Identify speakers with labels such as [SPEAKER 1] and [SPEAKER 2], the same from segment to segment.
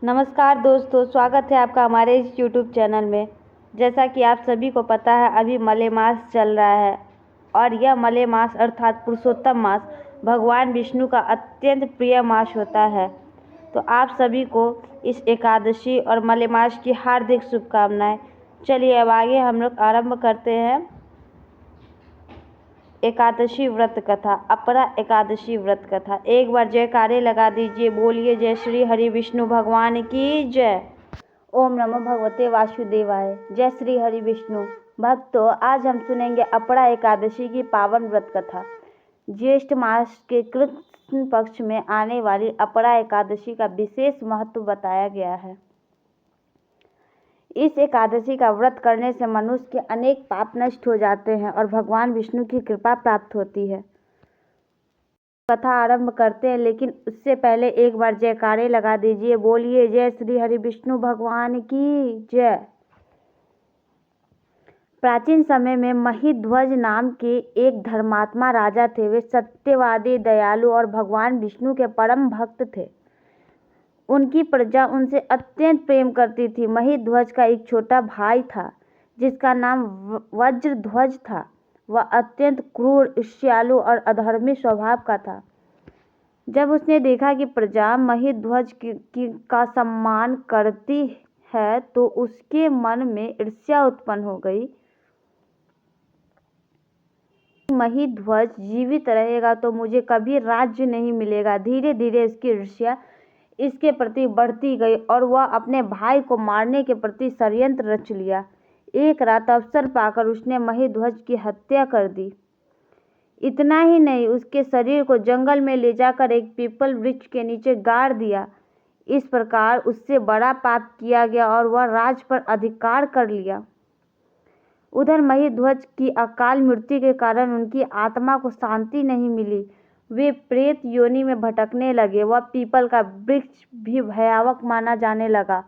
[SPEAKER 1] नमस्कार दोस्तों, स्वागत है आपका हमारे इस यूट्यूब चैनल में। जैसा कि आप सभी को पता है, अभी मलेमास चल रहा है और यह मलेमास अर्थात पुरुषोत्तम मास भगवान विष्णु का अत्यंत प्रिय मास होता है। तो आप सभी को इस एकादशी और मलेमास की हार्दिक शुभकामनाएं। चलिए अब आगे हम लोग आरंभ करते हैं एकादशी व्रत कथा। अपरा एकादशी व्रत कथा। एक बार जयकारे लगा दीजिए, बोलिए जय श्री हरि विष्णु भगवान की जय। ओम नमो भगवते वासुदेवाय। जय श्री हरि विष्णु भक्तों, आज हम सुनेंगे अपरा एकादशी की पावन व्रत कथा। ज्येष्ठ मास के कृष्ण पक्ष में आने वाली अपरा एकादशी का विशेष महत्व बताया गया है। इस एकादशी का व्रत करने से मनुष्य के अनेक पाप नष्ट हो जाते हैं और भगवान विष्णु की कृपा प्राप्त होती है। कथा आरंभ करते हैं, लेकिन उससे पहले एक बार जयकारे लगा दीजिए, बोलिए जय श्री हरि विष्णु भगवान की जय। प्राचीन समय में महिध्वज नाम के एक धर्मात्मा राजा थे। वे सत्यवादी, दयालु और भगवान विष्णु के परम भक्त थे। उनकी प्रजा उनसे अत्यंत प्रेम करती थी। महिध्वज का एक छोटा भाई था जिसका नाम वज्रध्वज था। वह अत्यंत क्रूर, ईर्ष्यालु और अधर्मी स्वभाव का था। जब उसने देखा कि प्रजा महिध्वज का सम्मान करती है तो उसके मन में ईर्ष्या उत्पन्न हो गई। महिध्वज जीवित रहेगा तो मुझे कभी राज्य नहीं मिलेगा। धीरे धीरे इसकी ईर्ष्या इसके प्रति बढ़ती गई और वह अपने भाई को मारने के प्रति षड्यंत्र रच लिया। एक रात अवसर पाकर उसने महिध्वज की हत्या कर दी। इतना ही नहीं, उसके शरीर को जंगल में ले जाकर एक पीपल वृक्ष के नीचे गाड़ दिया। इस प्रकार उससे बड़ा पाप किया गया और वह राज पर अधिकार कर लिया। उधर महिध्वज की अकाल मृत्यु के कारण उनकी आत्मा को शांति नहीं मिली। वे प्रेत योनि में भटकने लगे। वह पीपल का वृक्ष भी भयावह माना जाने लगा।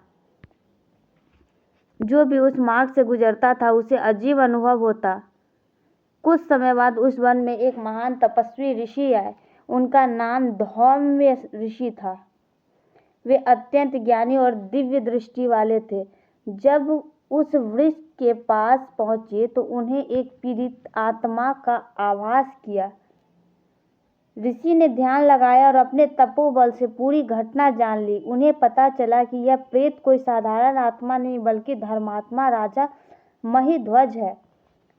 [SPEAKER 1] जो भी उस मार्ग से गुजरता था उसे अजीब अनुभव होता। कुछ समय बाद उस वन में एक महान तपस्वी ऋषि आए। उनका नाम धौम्य ऋषि था। वे अत्यंत ज्ञानी और दिव्य दृष्टि वाले थे। जब उस वृक्ष के पास पहुंचे तो उन्हें एक पीड़ित आत्मा का आभास किया। ऋषि ने ध्यान लगाया और अपने तपोबल से पूरी घटना जान ली। उन्हें पता चला कि यह प्रेत कोई साधारण आत्मा नहीं बल्कि धर्मात्मा राजा महिध्वज है,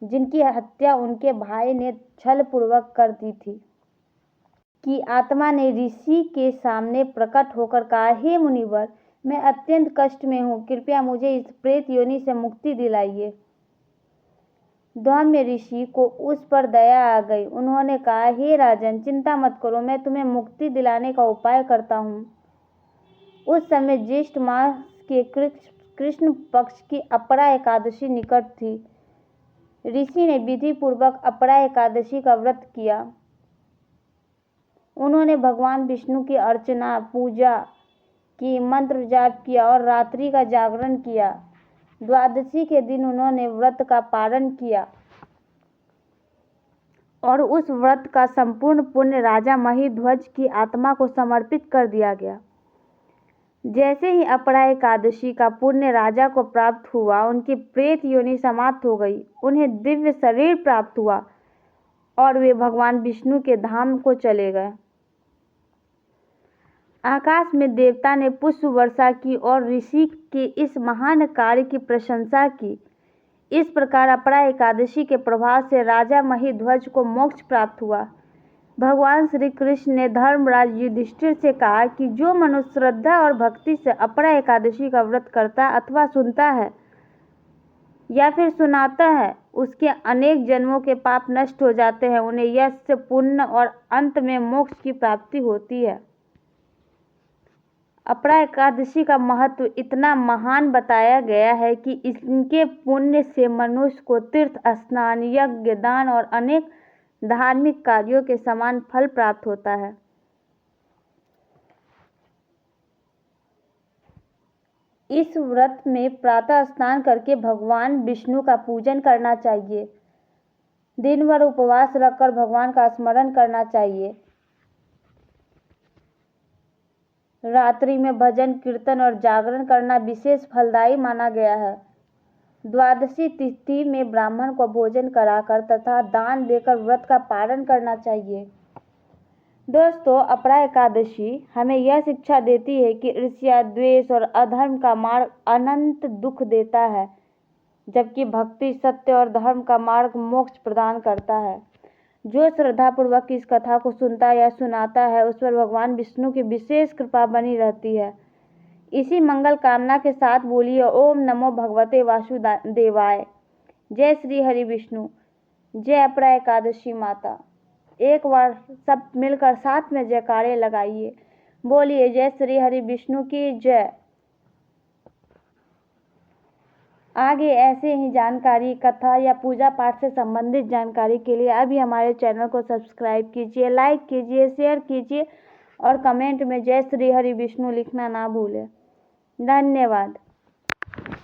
[SPEAKER 1] जिनकी हत्या उनके भाई ने छलपूर्वक कर दी थी। कि आत्मा ने ऋषि के सामने प्रकट होकर कहा, हे मुनिवर, मैं अत्यंत कष्ट में हूँ, कृपया मुझे इस प्रेत योनि से मुक्ति दिलाइए। धौम्य ऋषि को उस पर दया आ गई। उन्होंने कहा, हे राजन, चिंता मत करो, मैं तुम्हें मुक्ति दिलाने का उपाय करता हूँ। उस समय ज्येष्ठ मास के कृष्ण पक्ष की अपरा एकादशी निकट थी। ऋषि ने विधि पूर्वक अपरा एकादशी का व्रत किया। उन्होंने भगवान विष्णु की अर्चना पूजा की, मंत्र जाप किया और रात्रि का जागरण किया। द्वादशी के दिन उन्होंने व्रत का पारण किया और उस व्रत का संपूर्ण पुण्य राजा महिध्वज की आत्मा को समर्पित कर दिया गया। जैसे ही अपरा एकादशी का पुण्य राजा को प्राप्त हुआ, उनकी प्रेत योनि समाप्त हो गई। उन्हें दिव्य शरीर प्राप्त हुआ और वे भगवान विष्णु के धाम को चले गए। आकाश में देवता ने पुष्प वर्षा की और ऋषि के इस महान कार्य की प्रशंसा की। इस प्रकार अपरा एकादशी के प्रभाव से राजा महिध्वज को मोक्ष प्राप्त हुआ। भगवान श्री कृष्ण ने धर्मराज युधिष्ठिर से कहा कि जो मनुष्य श्रद्धा और भक्ति से अपरा एकादशी का व्रत करता अथवा सुनता है या फिर सुनाता है, उसके अनेक जन्मों के पाप नष्ट हो जाते हैं, उन्हें यश, पुण्य और अंत में मोक्ष की प्राप्ति होती है। अपरा एकादशी का महत्व इतना महान बताया गया है कि इनके पुण्य से मनुष्य को तीर्थ स्नान, यज्ञ, दान और अनेक धार्मिक कार्यों के समान फल प्राप्त होता है। इस व्रत में प्रातः स्नान करके भगवान विष्णु का पूजन करना चाहिए। दिन भर उपवास रखकर भगवान का स्मरण करना चाहिए। रात्रि में भजन कीर्तन और जागरण करना विशेष फलदायी माना गया है। द्वादशी तिथि में ब्राह्मण को भोजन कराकर तथा दान देकर व्रत का पालन करना चाहिए। दोस्तों, अपरा एकादशी हमें यह शिक्षा देती है कि ईर्ष्या, द्वेष और अधर्म का मार्ग अनंत दुख देता है, जबकि भक्ति, सत्य और धर्म का मार्ग मोक्ष प्रदान करता है। जो श्रद्धापूर्वक इस कथा को सुनता या सुनाता है, उस पर भगवान विष्णु की विशेष कृपा बनी रहती है। इसी मंगल कामना के साथ बोलिए ओम नमो भगवते वासुदेवाय। जय श्री हरि विष्णु, जय अपरा एकादशी माता। एक बार सब मिलकर साथ में जयकारे लगाइए, बोलिए जय श्री हरि विष्णु की जय। आगे ऐसे ही जानकारी, कथा या पूजा पाठ से संबंधित जानकारी के लिए अभी हमारे चैनल को सब्सक्राइब कीजिए, लाइक कीजिए, शेयर कीजिए और कमेंट में जय श्री हरि विष्णु लिखना ना भूलें। धन्यवाद।